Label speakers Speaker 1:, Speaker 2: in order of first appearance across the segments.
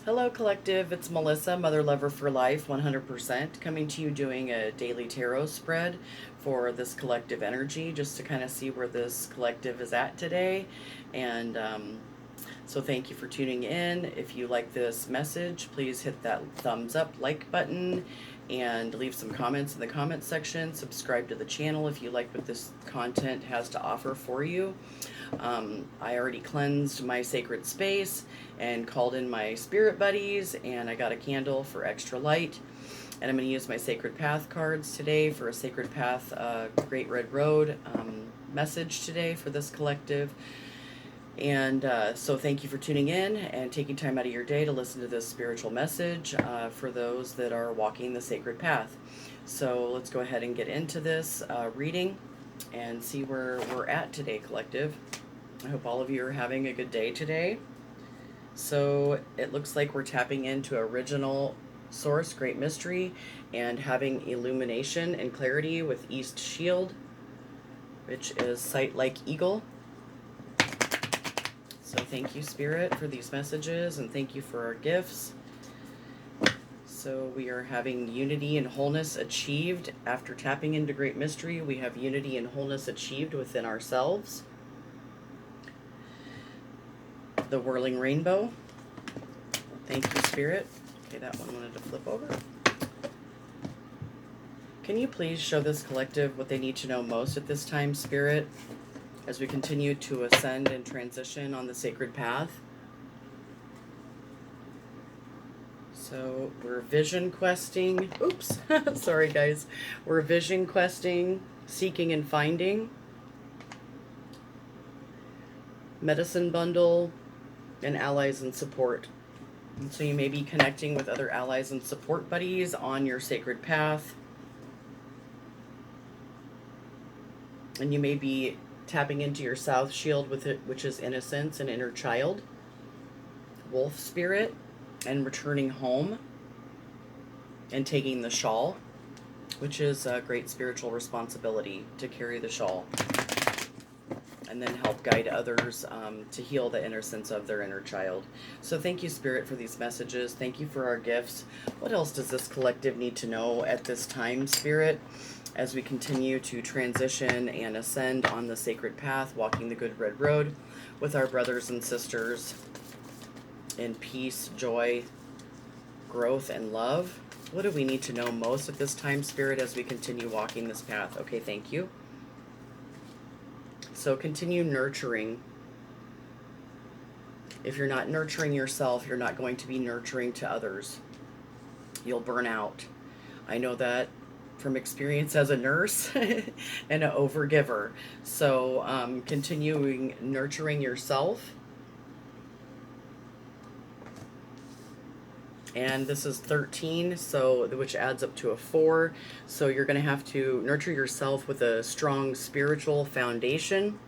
Speaker 1: Hello, Collective. It's Melissa, Mother Lover for Life, 100%, coming to you doing a daily tarot spread for this collective energy, just to kind of see where this collective is at today. And so, thank you for tuning in. If you like this message, please hit that thumbs up, like button, and leave some comments in the comment section. Subscribe to the channel if you like what this content has to offer for you. I already cleansed my sacred space and called in my spirit buddies, and I got a candle for extra light. And I'm going to use my Sacred Path cards today for a Sacred Path Great Red Road message today for this collective. And so thank you for tuning in and taking time out of your day to listen to this spiritual message for those that are walking the sacred path. So let's go ahead and get into this reading and see where we're at today, collective. I hope all of you are having a good day today. So it looks like we're tapping into original source, great mystery, and having illumination and clarity with East Shield, which is Sight Like Eagle. So thank you, Spirit, for these messages, and thank you for our gifts. So we are having unity and wholeness achieved. After tapping into great mystery, we have unity and wholeness achieved within ourselves. The whirling rainbow. Thank you, Spirit. Okay, that one wanted to flip over. Can you please show this collective what they need to know most at this time, Spirit, as we continue to ascend and transition on the sacred path? So we're vision questing. Oops, sorry guys. We're vision questing, seeking and finding, medicine bundle, and allies and support. And so you may be connecting with other allies and support buddies on your sacred path. And you may be tapping into your south shield with it, which is innocence and inner child, wolf spirit, and returning home and taking the shawl, which is a great spiritual responsibility to carry the shawl and then help guide others to heal the innocence of their inner child. So thank you, Spirit, for these messages. Thank you for our gifts. What else does this collective need to know at this time, Spirit, as we continue to transition and ascend on the sacred path, walking the good red road with our brothers and sisters in peace, joy, growth, and love? What do we need to know most at this time, Spirit, as we continue walking this path? Okay, thank you. So continue nurturing. If you're not nurturing yourself, you're not going to be nurturing to others. You'll burn out. I know that from experience as a nurse and an overgiver. So continuing nurturing yourself. And this is 13, so which adds up to a 4. So you're going to have to nurture yourself with a strong spiritual foundation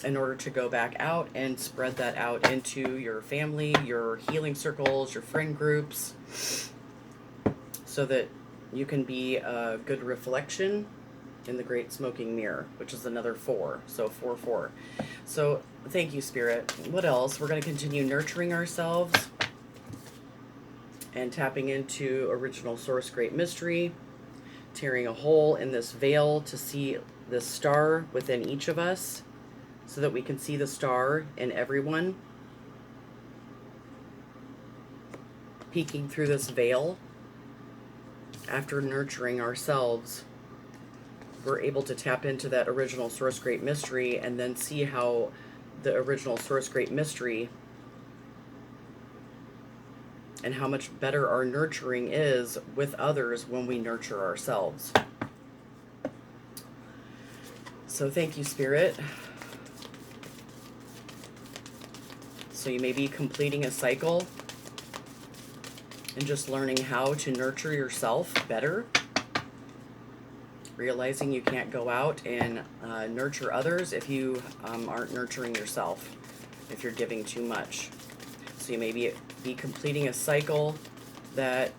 Speaker 1: in order to go back out and spread that out into your family, your healing circles, your friend groups, so that you can be a good reflection in the great smoking mirror, which is another 4. So 4, 4. So thank you, Spirit. What else? We're going to continue nurturing ourselves and tapping into original source great mystery, tearing a hole in this veil to see this star within each of us so that we can see the star in everyone, peeking through this veil. After nurturing ourselves, we're able to tap into that original source great mystery and then see how the original source great mystery and how much better our nurturing is with others when we nurture ourselves. So thank you, Spirit. So you may be completing a cycle and just learning how to nurture yourself better, realizing you can't go out and nurture others if you aren't nurturing yourself, if you're giving too much. So you may be completing a cycle that,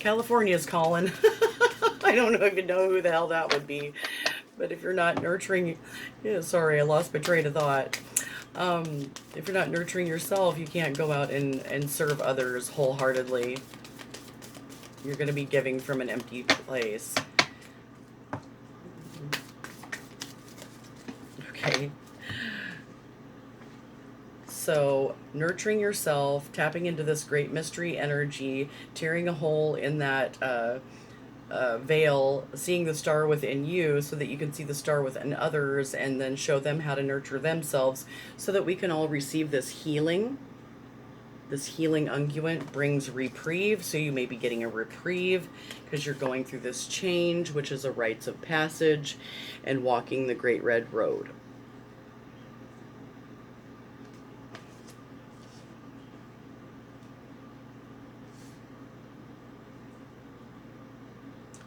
Speaker 1: California's calling. I don't even know who the hell that would be. But if you're not nurturing, sorry, I lost my train of thought. If you're not nurturing yourself, you can't go out and serve others wholeheartedly. You're going to be giving from an empty place. Okay. So, nurturing yourself, tapping into this great mystery energy, tearing a hole in that veil, seeing the star within you so that you can see the star within others and then show them how to nurture themselves so that we can all receive this healing. This healing unguent brings reprieve, so you may be getting a reprieve because you're going through this change, which is a rites of passage and walking the Great Red Road.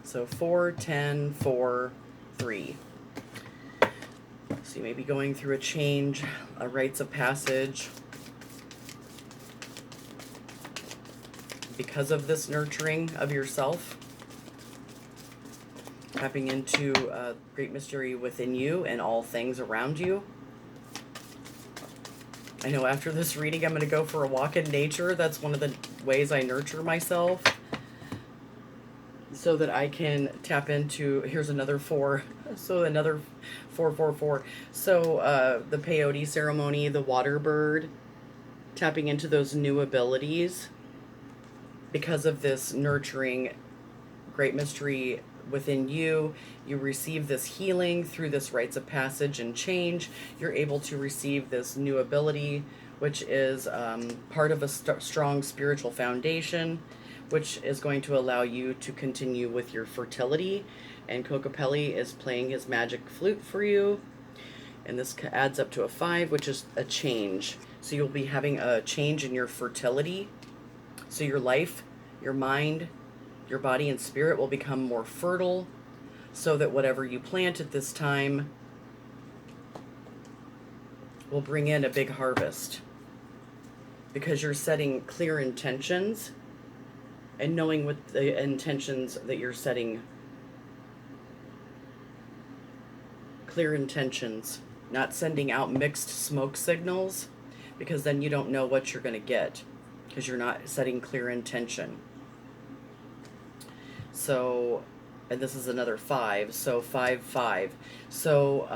Speaker 1: So 4, 10, 4, 3. So you may be going through a change, a rites of passage. Because of this nurturing of yourself, tapping into great mystery within you and all things around you. I know after this reading, I'm going to go for a walk in nature. That's one of the ways I nurture myself, so that I can tap into, here's another 4, so another 444. So the peyote ceremony, the water bird, tapping into those new abilities. Because of this nurturing great mystery within you, you receive this healing through this rites of passage and change. You're able to receive this new ability, which is part of a strong spiritual foundation, which is going to allow you to continue with your fertility. And Kokopelli is playing his magic flute for you. And this adds up to a 5, which is a change. So you'll be having a change in your fertility. So your life, your mind, your body and spirit will become more fertile, so that whatever you plant at this time will bring in a big harvest. Because you're setting clear intentions and knowing what the intentions that you're setting. Clear intentions, not sending out mixed smoke signals, because then you don't know what you're going to get, because you're not setting clear intention. So, and this is another 5, so 5, 5. So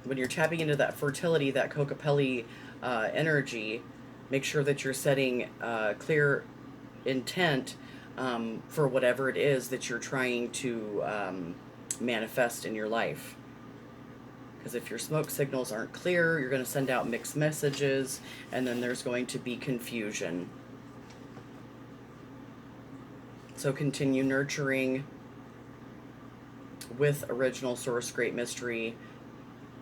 Speaker 1: when you're tapping into that fertility, that Kokopelli energy, make sure that you're setting clear intent for whatever it is that you're trying to manifest in your life. Because if your smoke signals aren't clear, you're going to send out mixed messages, and then there's going to be confusion. So continue nurturing with Original Source Great Mystery.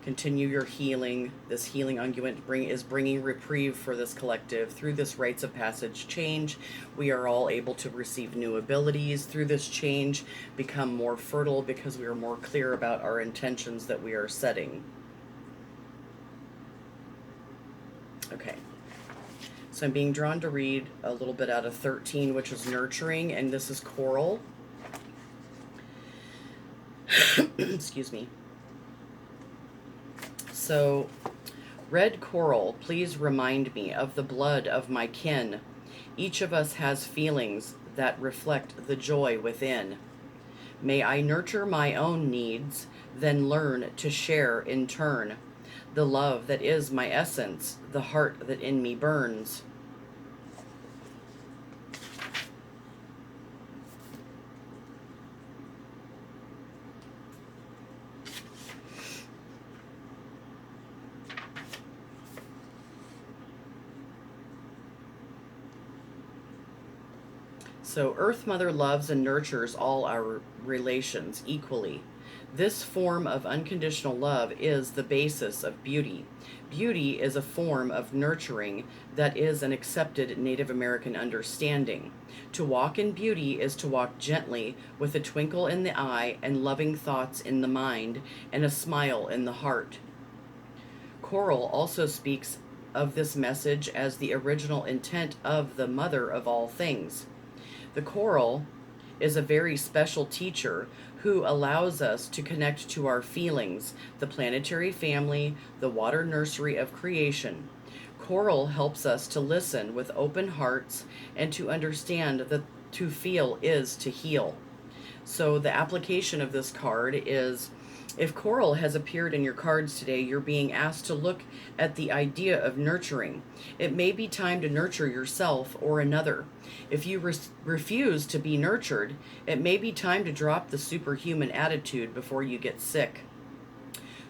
Speaker 1: Continue your healing. This healing unguent is bringing reprieve for this collective. Through this rites of passage change, we are all able to receive new abilities. Through this change, become more fertile because we are more clear about our intentions that we are setting. Okay. So I'm being drawn to read a little bit out of 13, which is nurturing, and this is coral. Excuse me. So, red coral, please remind me of the blood of my kin. Each of us has feelings that reflect the joy within. May I nurture my own needs, then learn to share in turn the love that is my essence, the heart that in me burns. So Earth Mother loves and nurtures all our relations equally. This form of unconditional love is the basis of beauty. Beauty is a form of nurturing that is an accepted Native American understanding. To walk in beauty is to walk gently with a twinkle in the eye and loving thoughts in the mind and a smile in the heart. Coral also speaks of this message as the original intent of the mother of all things. The coral is a very special teacher who allows us to connect to our feelings, the planetary family, the water nursery of creation. Coral helps us to listen with open hearts and to understand that to feel is to heal. So the application of this card is, if coral has appeared in your cards today, you're being asked to look at the idea of nurturing. It may be time to nurture yourself or another. If you refuse to be nurtured, it may be time to drop the superhuman attitude before you get sick.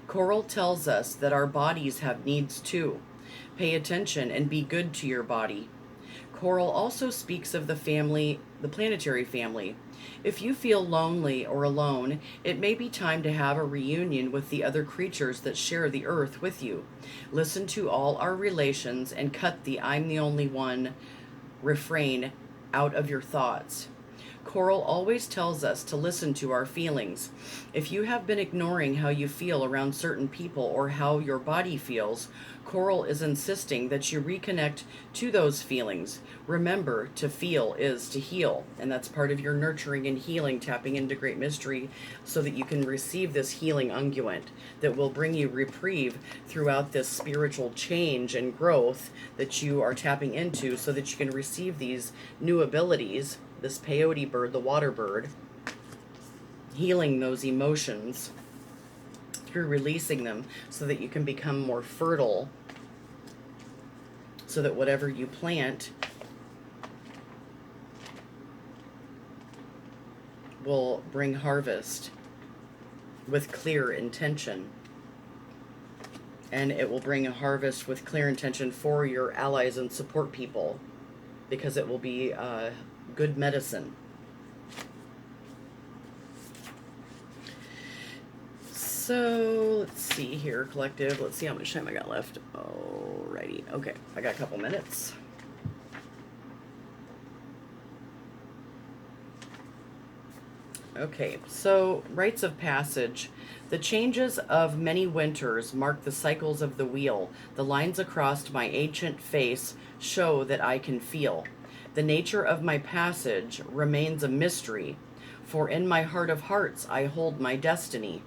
Speaker 1: Coral tells us that our bodies have needs too. Pay attention and be good to your body. Coral also speaks of the family, the planetary family. If you feel lonely or alone, it may be time to have a reunion with the other creatures that share the earth with you. Listen to all our relations and cut the "I'm the only one" refrain out of your thoughts. Coral always tells us to listen to our feelings. If you have been ignoring how you feel around certain people or how your body feels, Coral is insisting that you reconnect to those feelings. Remember, to feel is to heal, and that's part of your nurturing and healing, tapping into Great Mystery so that you can receive this healing unguent that will bring you reprieve throughout this spiritual change and growth that you are tapping into so that you can receive these new abilities. This peyote bird, the water bird, healing those emotions through releasing them so that you can become more fertile, so that whatever you plant will bring harvest with clear intention. And it will bring a harvest with clear intention for your allies and support people, because it will be good medicine. So let's see here, collective. Let's see how much time I got left. Alrighty. Okay, I got a couple minutes. Okay, so rites of passage. The changes of many winters mark the cycles of the wheel. The lines across my ancient face show that I can feel. The nature of my passage remains a mystery, for in my heart of hearts I hold my destiny.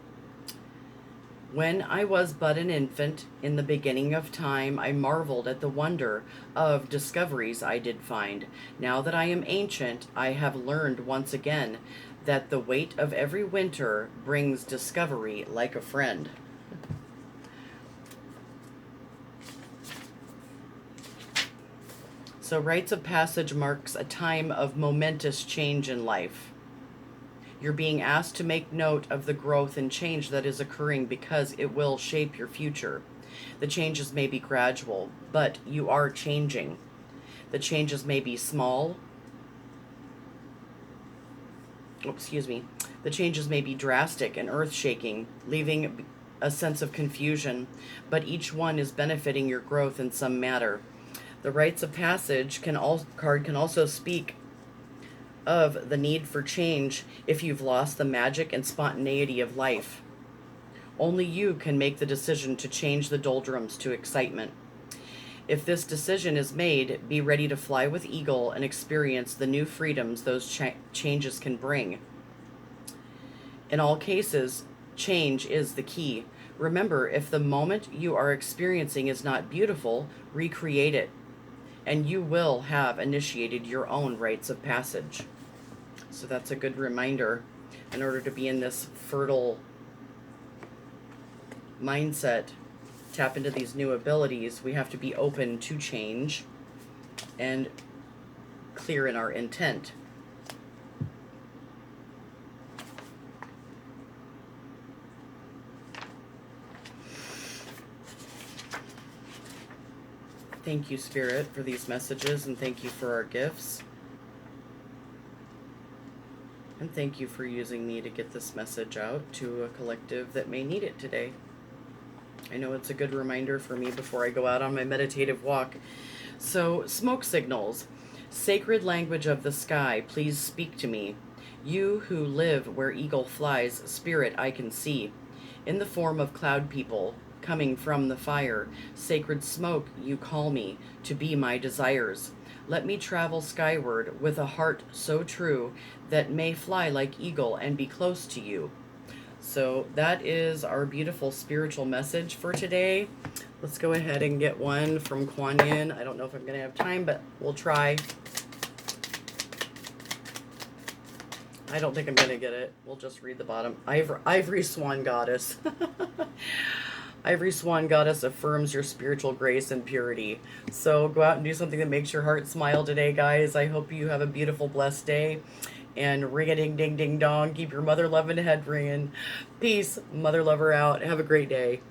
Speaker 1: When I was but an infant, in the beginning of time, I marveled at the wonder of discoveries I did find. Now that I am ancient, I have learned once again that the weight of every winter brings discovery like a friend. So rites of passage marks a time of momentous change in life. You're being asked to make note of the growth and change that is occurring because it will shape your future. The changes may be gradual, but you are changing. The changes may be small. The changes may be drastic and earth-shaking, leaving a sense of confusion, but each one is benefiting your growth in some matter. The rites of passage card can also speak of the need for change if you've lost the magic and spontaneity of life. Only you can make the decision to change the doldrums to excitement. If this decision is made, be ready to fly with eagle and experience the new freedoms those changes can bring. In all cases, change is the key. Remember, if the moment you are experiencing is not beautiful, recreate it, and you will have initiated your own rites of passage. So that's a good reminder. In order to be in this fertile mindset, tap into these new abilities, we have to be open to change and clear in our intent. Thank you, Spirit, for these messages, and thank you for our gifts. And thank you for using me to get this message out to a collective that may need it today. I know it's a good reminder for me before I go out on my meditative walk. So, smoke signals. Sacred language of the sky, please speak to me. You who live where eagle flies, spirit I can see. In the form of cloud people, coming from the fire, sacred smoke, you call me to be my desires. Let me travel skyward with a heart so true that may fly like eagle and be close to you. So that is our beautiful spiritual message for today. Let's go ahead and get one from Kuan Yin. I don't know if I'm going to have time, but we'll try. I don't think I'm going to get it. We'll just read the bottom. Ivory Swan Goddess. Ivory Swan Goddess affirms your spiritual grace and purity. So go out and do something that makes your heart smile today, guys. I hope you have a beautiful, blessed day. And ring-a-ding-ding-ding-dong. Keep your mother loving head ringing. Peace. Mother lover out. Have a great day.